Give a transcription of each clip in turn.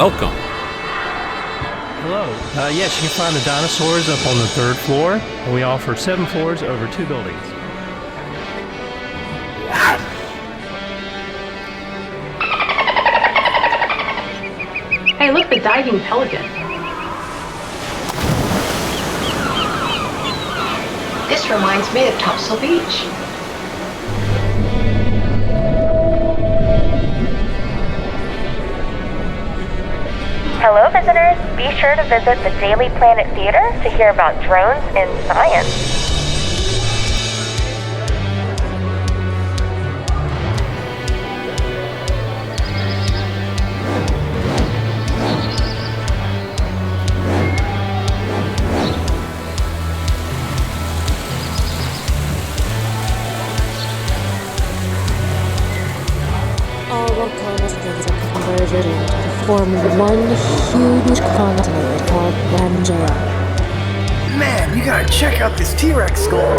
welcome. Hello. Yes, you can find the dinosaurs up on the 3rd floor, and we offer 7 floors over 2 buildings. Hey, look, the diving pelican. This reminds me of Topsail Beach. Hello visitors, be sure to visit the Daily Planet Theater to hear about drones and science. All volcanoes are converged to form one huge continent called Pangaea. Man, you gotta check out this T-Rex skull.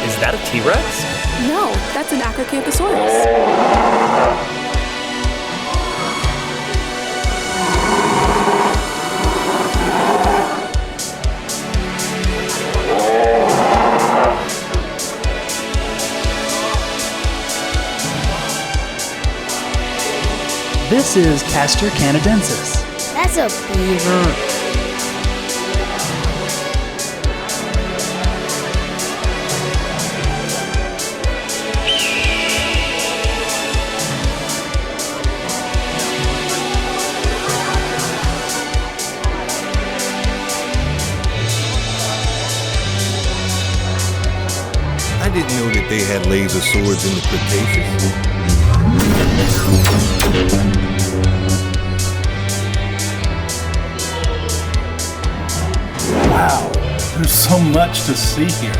Is that a T-Rex? No, that's an Acrocanthosaurus. This is Castor canadensis. That's a beaver. I didn't know that they had laser swords in the Cretaceous. Wow, there's so much to see here.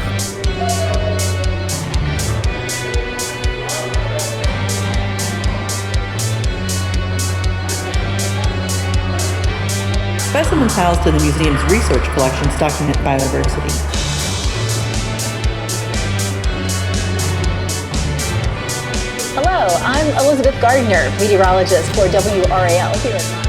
Specimens housed in the museum's research collections document biodiversity. Hello, I'm Elizabeth Gardner, meteorologist for WRAL here in Raleigh.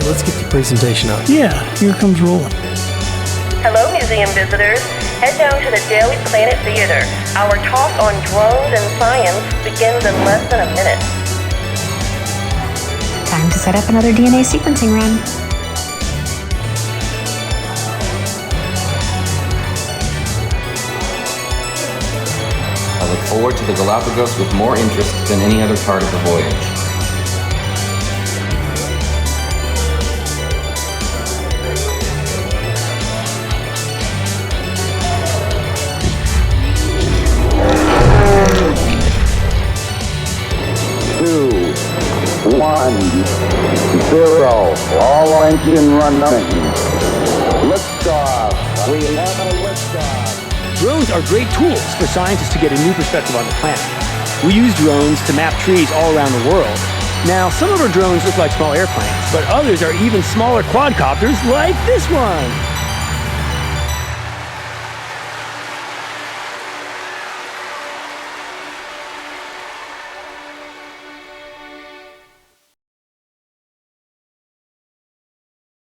Let's get the presentation up. Yeah, here comes rolling. Hello museum visitors, head down to the Daily Planet Theater. Our talk on drones and science begins in less than a minute. Time to set up another DNA sequencing run. I look forward to the Galapagos with more interest than any other part of the voyage. One, zero, all engine running. Liftoff. We have a liftoff. Drones are great tools for scientists to get a new perspective on the planet. We use drones to map trees all around the world. Now, some of our drones look like small airplanes, but others are even smaller quadcopters like this one.